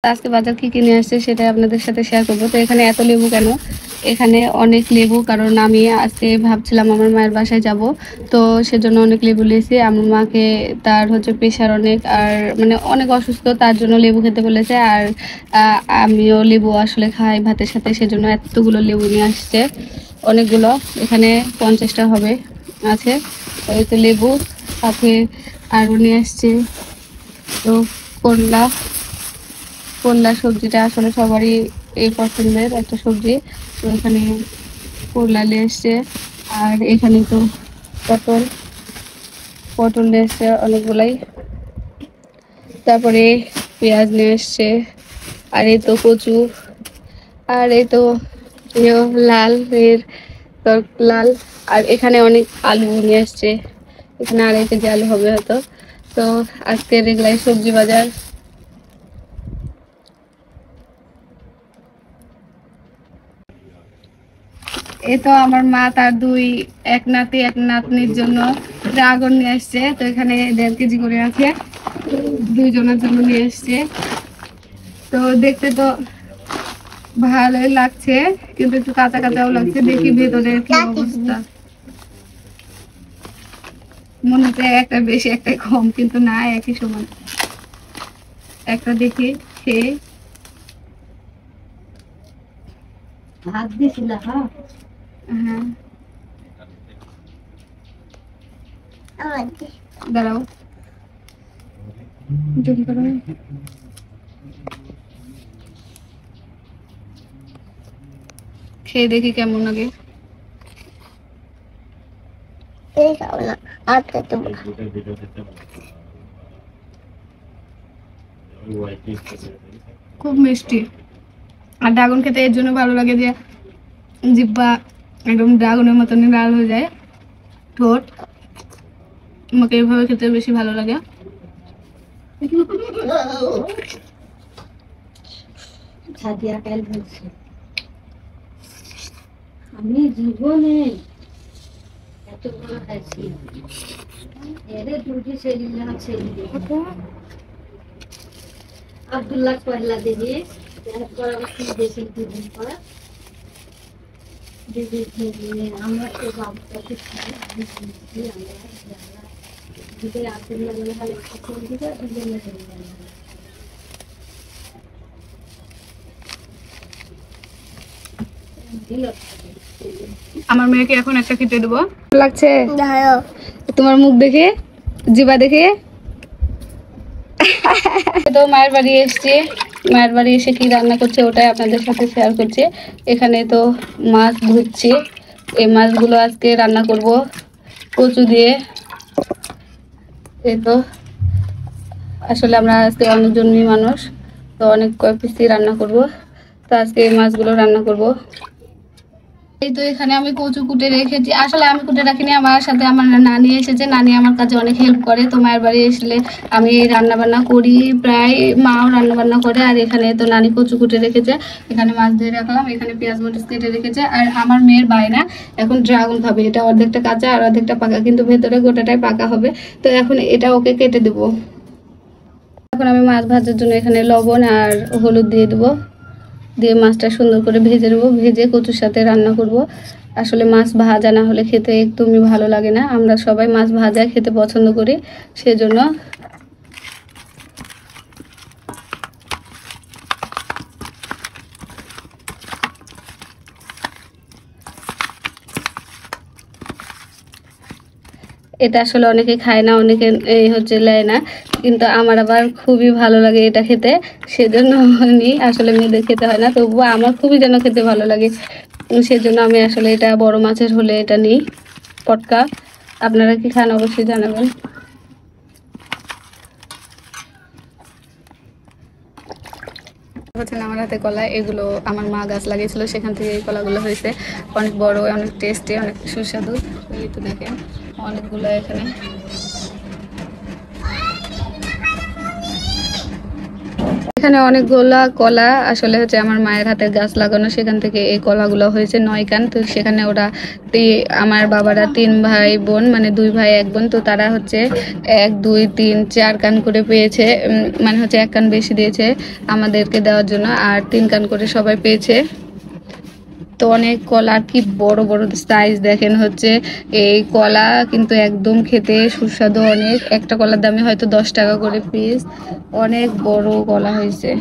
আজকে বাজার কি কিনে আসছে সেটা আপনাদের সাথে শেয়ার করবো। তো এখানে এত লেবু কেন? এখানে অনেক লেবু, কারণ আমি আজকে ভাবছিলাম আমার মায়ের বাসায় যাব, তো সেজন্য অনেক লেবু নিয়েছি। আমার মাকে তার হচ্ছে প্রেশার অনেক, আর মানে অনেক অসুস্থ, তার জন্য লেবু খেতে বলেছে। আর আমিও লেবু আসলে খাই ভাতের সাথে, সেজন্য এতগুলো লেবু নিয়ে আসছে, অনেকগুলো। এখানে 50টা হবে আছে। এই তো লেবু, সাথে আরও নিয়ে আসছে তো করলা। করলা সবজিটা আসলে সবারই এই পছন্দের একটা সবজি। তো এখানে করলা নিয়ে এসছে, আর এখানে তো পটল পটল নিয়ে এসছে অনেকগুলাই। তারপরে পেঁয়াজ নিয়ে এসছে, আর এই তো কচু, আর এই তো লাল এর লাল। আর এখানে অনেক আলু নিয়ে আসছে, এখানে 2.5 কেজি আলু হবে হয়তো। তো আজকের এগুলাই সবজি বাজার। এই তো আমার মা তার এক নাতি এক নাতনির জন্য ড্রাগন নিয়ে আসছে। তো এখানে 1.5 কেজি করে আছে, 2 জনের জন্য নিয়ে আসছে। তো দেখতে তো ভালোই লাগছে, কিন্তু একটু কাঁচা কাঁচাও লাগছে। দেখি ভেতরে কি অবস্থা। মনে হচ্ছে একটা বেশি একটা কম, কিন্তু না, একই সমান। একটা দেখি খেয়ে। হাত দিছিল, হ্যাঁ দাঁড়াও, জুম করো। খেয়ে দেখি কেমন লাগে। খুব মিষ্টি। আর ড্রাগন খেতে এর জন্য ভালো লাগে যে জিহ্বা একদম ড্রাগনের মতনই লাল হয়ে যায় ঠোঁট। আমাকে এইভাবে খেতে বেশি ভালো লাগে। আমি জীবনে এতগুলো খাইছি, আব্দুল্লাহ পয়লা দিদি দেশে দুদিন পর দিদি আমরা তো বাবুটাকে দিদি আব্দুল্লাহ বলে ভালো আমার মেয়েকে এখন একটা খেতে দেবো। লাগছে তোমার মুখ দেখে, জিবা দেখে। তো মায়ের বাড়ি এসছে, মায়ের বাড়ি এসে কি রান্না করছে ওটাই আপনাদের সাথে শেয়ার করছে। এখানে তো মাছ ধুচ্ছি, এই মাছগুলো আজকে রান্না করব কচু দিয়ে। এই তো আসলে আমরা আজকে অনেকজনই মানুষ, তো অনেক কয় পিসই রান্না করব। তো আজকে এই মাছগুলো রান্না করব। এই তো এখানে আমি কচু কুটে রেখেছি। আসলে আমি কুটে রাখিনি, আমার সাথে আমার নানি এসেছে, নানি আমার কাছে অনেক হেল্প করে। তো মায়ের বাড়ি আসলে আমি রান্না বান্না করি, প্রায় মাও রান্না বান্না করে। আর এখানে তো নানি কচু কুটে রেখেছে, এখানে মাছ ধুয়ে রাখলাম, এখানে পেঁয়াজ মরিচ কেটে রেখেছে। আর আমার মেয়ের বায়না এখন ড্রাগন খাবে, এটা অর্ধেকটা কাঁচা আর অর্ধেকটা পাকা, কিন্তু ভেতরে গোটাটাই পাকা হবে। তো এখন এটা ওকে কেটে দেবো। এখন আমি মাছ ভাজার জন্য এখানে লবণ আর হলুদ দিয়ে দেবো, দিয়ে মাছটা সুন্দর করে ভেজে নেবো, ভেজে কচুর সাথে রান্না করব। আসলে মাছ ভাজা না হলে খেতে একদমই ভালো লাগে না, আমরা সবাই মাছ ভাজা খেতে পছন্দ করি, সেজন্য। এটা আসলে অনেকে খায় না, অনেকে হচ্ছে নেয় না, কিন্তু আমার আবার খুবই ভালো লাগে এটা খেতে, সেজন্য নিই। আসলে মেয়েদের খেতে হয় না, তবুও আমার খুবই যেন খেতে ভালো লাগে, সেজন্য আমি আসলে এটা বড় মাছের হলে এটা নিই পটকা। আপনারা কি খান অবশ্যই জানাবেন। হচ্ছে আমার হাতে কলা, এগুলো আমার মা গাছ লাগিয়েছিল, সেখান থেকে এই কলাগুলো হয়েছে, অনেক বড়, অনেক টেস্টি, অনেক সুস্বাদু। এই তো দেখেন অনেকগুলো এখানে। এখানে অনেকগুলা কলা আসলে হচ্ছে আমার মায়ের হাতের গাছ লাগানো, সেখান থেকে এই কলাগুলো হয়েছে 9 কান। তো সেখানে ওরা আমার বাবারা 3 ভাই বোন, মানে 2 ভাই 1 বোন, তো তারা হচ্ছে 1 2 3 4 কান করে পেয়েছে, মানে হচ্ছে 1 কান বেশি দিয়েছে আমাদেরকে দেওয়ার জন্য, আর 3 কান করে সবাই পেয়েছে। তো অনেক কলা, কি বড় বড় সাইজ দেখেন, হচ্ছে এই কলা কিন্তু একদম খেতে সুস্বাদু অনেক। একটা কলার দামে হয়তো 10 টাকা করে পিস, অনেক বড় কলা হয়েছে।